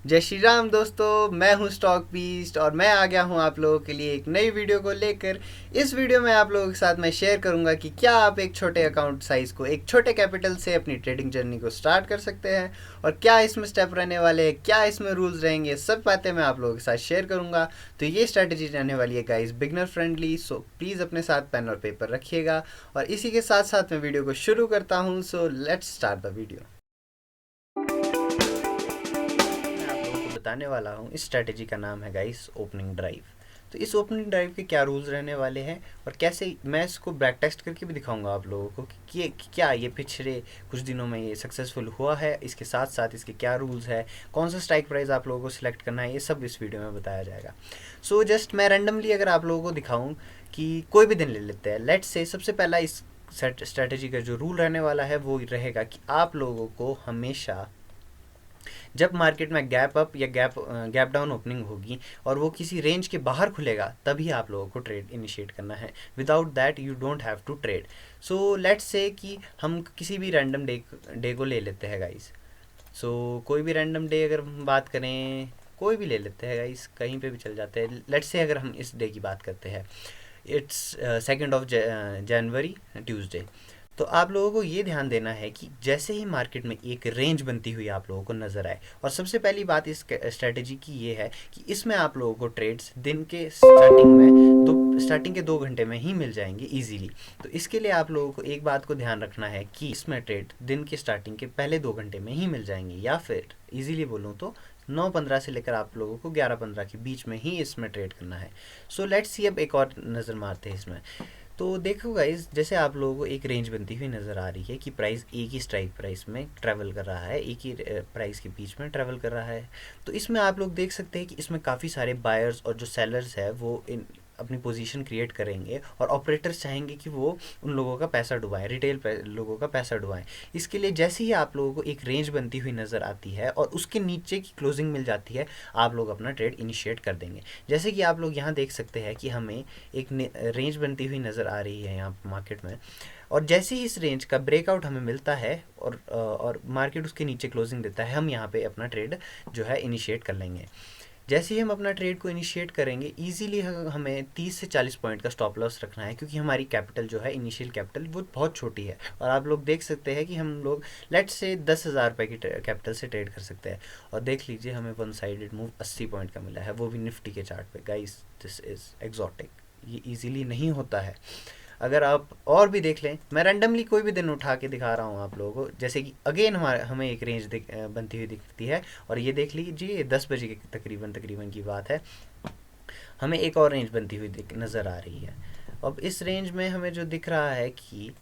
जय श्री राम दोस्तों, मैं हूं स्टॉक बीस्ट और मैं आ गया हूं आप लोगों के लिए एक नई वीडियो को लेकर। इस वीडियो में आप लोगों के साथ मैं शेयर करूंगा कि क्या आप एक छोटे अकाउंट साइज को एक छोटे कैपिटल से अपनी ट्रेडिंग जर्नी को स्टार्ट कर सकते हैं और क्या इसमें स्टेप रहने वाले हैं, क्या इसमें रूल्स रहेंगे, सब बातें मैं आप लोगों के साथ शेयर करूंगा। तो ये स्ट्रैटेजी रहने वाली है guys beginner friendly, so please अपने साथ पेन और पेपर रखिएगा। और इसी के साथ साथ मैं वीडियो को शुरू करता हूँ। So let's start the video. मैं आप लोगों को बताने वाला हूँ, इस स्ट्रैटेजी का नाम है गाइस ओपनिंग ड्राइव। तो इस ओपनिंग ड्राइव के क्या रूल्स रहने वाले हैं और कैसे मैं इसको बैक टेस्ट करके भी दिखाऊंगा आप लोगों को कि क्या ये पिछले कुछ दिनों में ये सक्सेसफुल हुआ है। इसके साथ साथ इसके क्या रूल्स है, कौन सा स्ट्राइक प्राइस आप लोगों को सिलेक्ट करना है, ये सब इस वीडियो में बताया जाएगा। सो जस्ट मैं रैंडमली अगर आप लोगों को दिखाऊँ कि कोई भी दिन ले लेते हैं, लेट्स से सबसे पहला इस स्ट्रैटेजी का जो रूल रहने वाला है वो रहेगा कि आप लोगों को हमेशा जब मार्केट में गैप अप या गैप डाउन ओपनिंग होगी और वो किसी रेंज के बाहर खुलेगा तभी आप लोगों को ट्रेड इनिशिएट करना है। Without that you don't have to trade. So let's say कि हम किसी भी रैंडम डे को ले लेते हैं गाइस। सो कोई भी रैंडम डे अगर हम बात करें, कोई भी ले लेते हैं गाइस, कहीं पे भी चल जाते हैं। लेट्स से अगर हम इस डे की बात करते हैं, इट्स 2 जनवरी ट्यूसडे। तो आप लोगों को ये ध्यान देना है कि जैसे ही मार्केट में एक रेंज बनती हुई आप लोगों को नज़र आए, और सबसे पहली बात इस स्ट्रेटजी की ये है कि इसमें आप लोगों को ट्रेड्स दिन के स्टार्टिंग के 2 घंटे में ही मिल जाएंगे इजीली। तो इसके लिए आप लोगों को एक बात को ध्यान रखना है कि इसमें ट्रेड दिन के स्टार्टिंग के पहले 2 घंटे में ही मिल जाएंगे, या फिर इजीली बोलूँ तो 9:15 से लेकर आप लोगों को 11:15 के बीच में ही इसमें ट्रेड करना है। सो लेट्स सी, अब एक और नज़र मारते हैं इसमें। तो देखो गाइस, जैसे आप लोगों को एक रेंज बनती हुई नज़र आ रही है कि प्राइस एक ही स्ट्राइक प्राइस में ट्रैवल कर रहा है, एक ही प्राइस के बीच में ट्रैवल कर रहा है। तो इसमें आप लोग देख सकते हैं कि इसमें काफ़ी सारे बायर्स और जो सेलर्स है वो इन अपनी पोजीशन क्रिएट करेंगे और ऑपरेटर्स चाहेंगे कि वो उन लोगों का पैसा डुबाएं, लोगों का पैसा डुबाएं। इसके लिए जैसे ही आप लोगों को एक रेंज बनती हुई नज़र आती है और उसके नीचे की क्लोजिंग मिल जाती है, आप लोग अपना ट्रेड इनिशिएट कर देंगे। जैसे कि आप लोग यहाँ देख सकते हैं कि हमें एक रेंज बनती हुई नज़र आ रही है यहाँ मार्केट में, और जैसे ही इस रेंज का ब्रेकआउट हमें मिलता है और मार्केट उसके नीचे क्लोजिंग देता है, हम यहाँ पे अपना ट्रेड जो है इनिशिएट कर लेंगे। जैसे ही हम अपना ट्रेड को इनिशिएट करेंगे, इजीली हमें 30 से 40 पॉइंट का स्टॉप लॉस रखना है, क्योंकि हमारी कैपिटल जो है, इनिशियल कैपिटल, वो बहुत छोटी है। और आप लोग देख सकते हैं कि हम लोग लेट्स से 10,000 रुपये की कैपिटल से ट्रेड कर सकते हैं। और देख लीजिए, हमें वन साइडेड मूव 80 पॉइंट का मिला है, वो भी निफ्टी के चार्ट पे। गाइस, दिस इज़ एक्जॉटिक, ये ईजिली नहीं होता है। अगर आप और भी देख लें, मैं रैंडमली कोई भी दिन उठा के दिखा रहा हूँ आप लोगों को। जैसे कि अगेन हमें एक रेंज बनती हुई दिखती है, और ये देख लीजिए 10 बजे के तकरीबन की बात है, हमें एक और रेंज बनती हुई नज़र आ रही है। अब इस रेंज में हमें जो दिख रहा है कि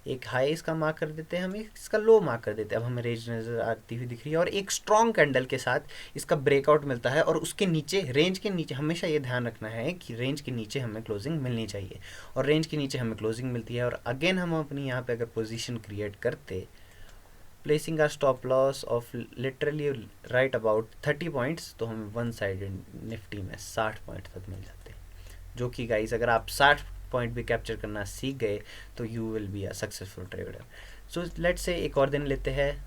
एक हाई इसका मार्क कर देते हैं, हमें इसका लो मार्क कर देते हैं। अब हमें रेंज नज़र आती हुई दिख रही है और एक स्ट्रॉन्ग कैंडल के साथ इसका ब्रेकआउट मिलता है, और उसके नीचे, रेंज के नीचे, हमेशा ये ध्यान रखना है कि रेंज के नीचे हमें क्लोजिंग मिलनी चाहिए। और रेंज के नीचे हमें क्लोजिंग मिलती है, और अगेन हम अपनी यहाँ पे अगर पोजीशन क्रिएट करते, placing our stop loss of literally right about 30 points, तो हमें वन साइडेड निफ्टी में 60 पॉइंट तक मिल जाते हैं। जो कि गाइस, अगर आप 60 पॉइंट भी कैप्चर करना सीख गए तो you will be a successful trader. So let's से एक और दिन लेते हैं।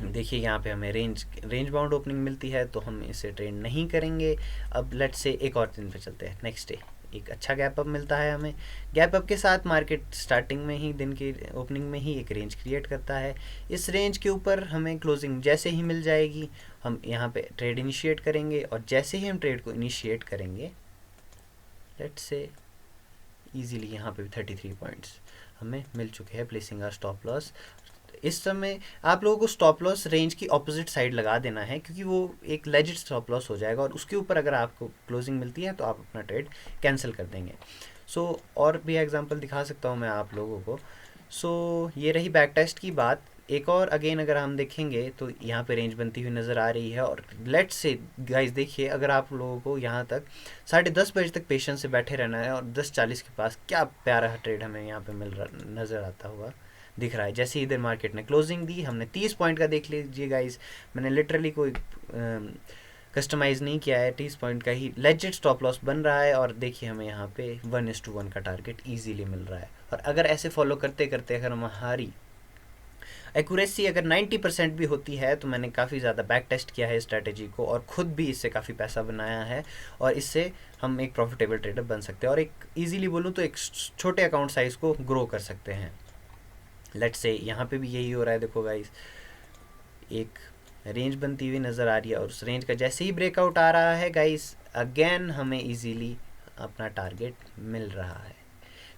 देखिए, यहाँ पे हमें रेंज बाउंड ओपनिंग मिलती है, तो हम इसे ट्रेड नहीं करेंगे। अब लेट्स से एक और दिन पे चलते हैं, नेक्स्ट डे एक अच्छा गैप अप मिलता है हमें। गैप अप के साथ मार्केट स्टार्टिंग में ही, दिन की ओपनिंग में ही एक रेंज क्रिएट करता है। इस रेंज के ऊपर हमें क्लोजिंग जैसे ही मिल जाएगी, हम यहाँ पे ट्रेड इनिशिएट करेंगे, और जैसे ही हम ट्रेड को इनिशिएट करेंगे, लेट्स से इजीली यहाँ पे भी 33 पॉइंट्स हमें मिल चुके हैं, प्लेसिंग आर स्टॉप लॉस। इस समय आप लोगों को स्टॉप लॉस रेंज की ऑपोजिट साइड लगा देना है, क्योंकि वो एक लेजिट स्टॉप लॉस हो जाएगा, और उसके ऊपर अगर आपको क्लोजिंग मिलती है तो आप अपना ट्रेड कैंसिल कर देंगे। सो और भी एग्जांपल दिखा सकता हूँ मैं आप लोगों को। सो ये रही बैक टेस्ट की बात। एक और अगेन अगर हम देखेंगे तो यहाँ पे रेंज बनती हुई नज़र आ रही है, और लेट्स से गाइस देखिए, अगर आप लोगों को यहाँ तक 10:30 बजे तक पेशेंस से बैठे रहना है, और 10:40 के पास क्या प्यारा ट्रेड हमें यहाँ पे मिल रहा नज़र आता हुआ दिख रहा है। जैसे ही इधर मार्केट ने क्लोजिंग दी, हमने 30 पॉइंट का, देख लीजिए गाइस, मैंने लिटरली कोई कस्टमाइज़ नहीं किया है, 30 पॉइंट का ही लेजिट स्टॉप लॉस बन रहा है। और देखिए, हमें यहाँ पे 1:1 का टारगेट ईजीली मिल रहा है। और अगर ऐसे फॉलो करते करते अगर हमारी एक्यूरेसी अगर 90% भी होती है तो मैंने काफ़ी ज़्यादा बैक टेस्ट किया है स्ट्रैटेजी को और ख़ुद भी इससे काफ़ी पैसा बनाया है, और इससे हम एक प्रॉफिटेबल ट्रेडर बन सकते हैं और एक ईजीली बोलूँ तो एक छोटे अकाउंट साइज़ को ग्रो कर सकते हैं। लेट्स से यहाँ पे भी यही हो रहा है। देखो गाइस, एक रेंज बनती हुई नज़र आ रही है और उस रेंज का जैसे ही ब्रेकआउट आ रहा है गाइस, अगेन हमें इजीली अपना टारगेट मिल रहा है।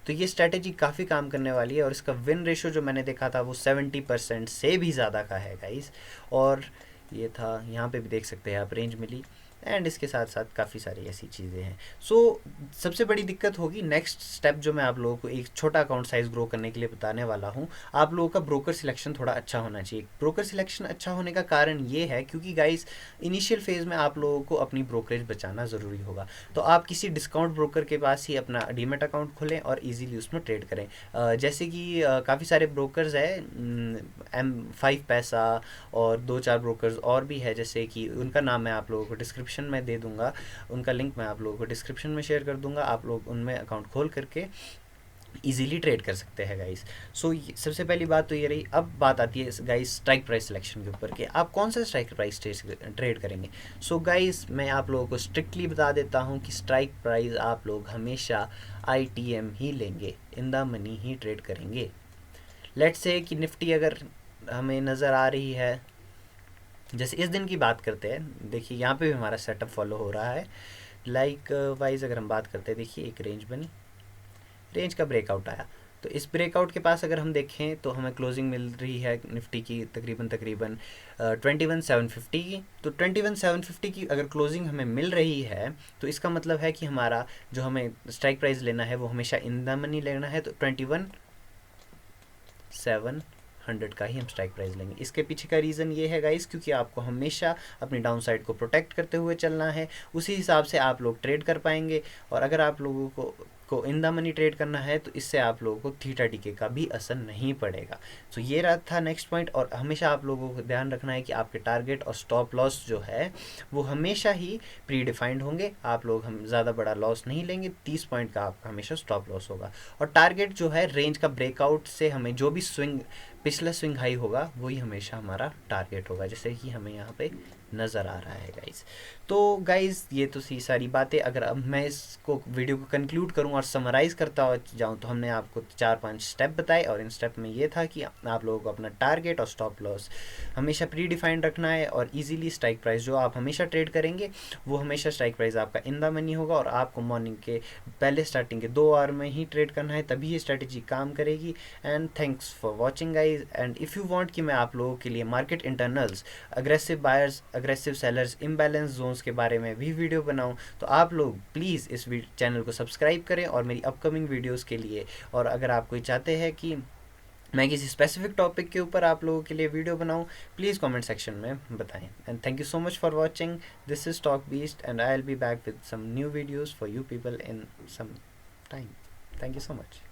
तो ये स्ट्रैटेजी काफ़ी काम करने वाली है और इसका विन रेशो जो मैंने देखा था वो 70% से भी ज़्यादा का है गाइस। और ये था, यहाँ पे भी देख सकते हैं आप, रेंज मिली एंड इसके साथ साथ काफ़ी सारी ऐसी चीज़ें हैं। सो सबसे बड़ी दिक्कत होगी नेक्स्ट स्टेप जो मैं आप लोगों को एक छोटा अकाउंट साइज़ ग्रो करने के लिए बताने वाला हूँ। आप लोगों का ब्रोकर सिलेक्शन थोड़ा अच्छा होना चाहिए। ब्रोकर सिलेक्शन अच्छा होने का कारण ये है क्योंकि गाइस इनिशियल फेज़ में आप लोगों को अपनी ब्रोकरेज बचाना ज़रूरी होगा। तो आप किसी डिस्काउंट ब्रोकर के पास ही अपना डीमेट अकाउंट खोलें और ईजिली उसमें ट्रेड करें। जैसे कि काफ़ी सारे ब्रोकर्स हैं, M5 पैसा और 2-4 ब्रोकर्स और भी है, जैसे कि उनका नाम मैं आप लोगों को डिस्क्रिप्शन में दे दूंगा, उनका लिंक मैं आप लोगों को डिस्क्रिप्शन में शेयर कर दूंगा। आप लोग उनमें अकाउंट खोल करके इजीली ट्रेड कर सकते हैं गाइस। सो सबसे पहली बात तो ये रही। अब बात आती है गाइस स्ट्राइक प्राइस सिलेक्शन के ऊपर कि आप कौन सा स्ट्राइक प्राइस ट्रेड करेंगे। सो गाइस मैं आप लोगों को स्ट्रिक्टली बता देता हूँ कि स्ट्राइक प्राइस आप लोग हमेशा ITM ही लेंगे, in the money he trade करेंगे। लेट्स से कि निफ्टी अगर हमें नज़र आ रही है, जैसे इस दिन की बात करते हैं, देखिए यहाँ पे भी हमारा सेटअप फॉलो हो रहा है। लाइक वाइज अगर हम बात करते हैं, देखिए एक रेंज बनी, रेंज का ब्रेकआउट आया, तो इस ब्रेकआउट के पास अगर हम देखें तो हमें क्लोजिंग मिल रही है निफ्टी की तकरीबन 21,750 की। तो 21,750 की अगर क्लोजिंग हमें मिल रही है तो इसका मतलब है कि हमारा जो हमें स्ट्राइक प्राइस लेना है वो हमेशा इन द मनी लेना है। तो 21,700 का ही हम स्ट्राइक प्राइस लेंगे। इसके पीछे का रीज़न ये है गाइस, क्योंकि आपको हमेशा अपनी डाउन साइड को प्रोटेक्ट करते हुए चलना है, उसी हिसाब से आप लोग ट्रेड कर पाएंगे। और अगर आप लोगों को इन द मनी ट्रेड करना है तो इससे आप लोगों को थीटा डीके का भी असर नहीं पड़ेगा। तो ये रहा था नेक्स्ट पॉइंट। और हमेशा आप लोगों को ध्यान रखना है कि आपके टारगेट और स्टॉप लॉस जो है वो हमेशा ही प्री डिफाइंड होंगे। आप लोग हम ज़्यादा बड़ा लॉस नहीं लेंगे, 30 पॉइंट का आपका हमेशा स्टॉप लॉस होगा। और टारगेट जो है रेंज का ब्रेकआउट से हमें जो भी स्विंग, पिछला स्विंग हाई होगा वही हमेशा हमारा टारगेट होगा, जैसे कि हमें यहाँ पे नज़र आ रहा है गाइस। तो गाइस ये तो सी सारी बातें, अगर अब मैं इसको वीडियो को कंक्लूड करूं और समराइज़ करता जाऊं तो हमने आपको 4-5 स्टेप बताए, और इन स्टेप में ये था कि आप लोगों को अपना टारगेट और स्टॉप लॉस हमेशा प्री डिफाइंड रखना है, और इजीली स्ट्राइक प्राइस जो आप हमेशा ट्रेड करेंगे वो हमेशा स्ट्राइक प्राइस आपका इन द मनी होगा, और आपको मॉर्निंग के पहले स्टार्टिंग के 2 आवर में ही ट्रेड करना है, तभी ये स्ट्रेटेजी काम करेगी। And thanks for watching guys. And if you want कि मैं आप लोगों के लिए market internals, aggressive buyers, aggressive sellers, imbalance zones के बारे में भी वीडियो बनाऊं तो आप लोग प्लीज़ इस चैनल को सब्सक्राइब करें और मेरी अपकमिंग वीडियोस के लिए। और अगर आप कोई चाहते हैं कि मैं किसी स्पेसिफिक टॉपिक के ऊपर आप लोगों के लिए वीडियो बनाऊं, प्लीज़ कमेंट सेक्शन में बताएं। And thank you so much for watching. This is Talk Beast and I will be back with some new videos for you people in some time. Thank you so much.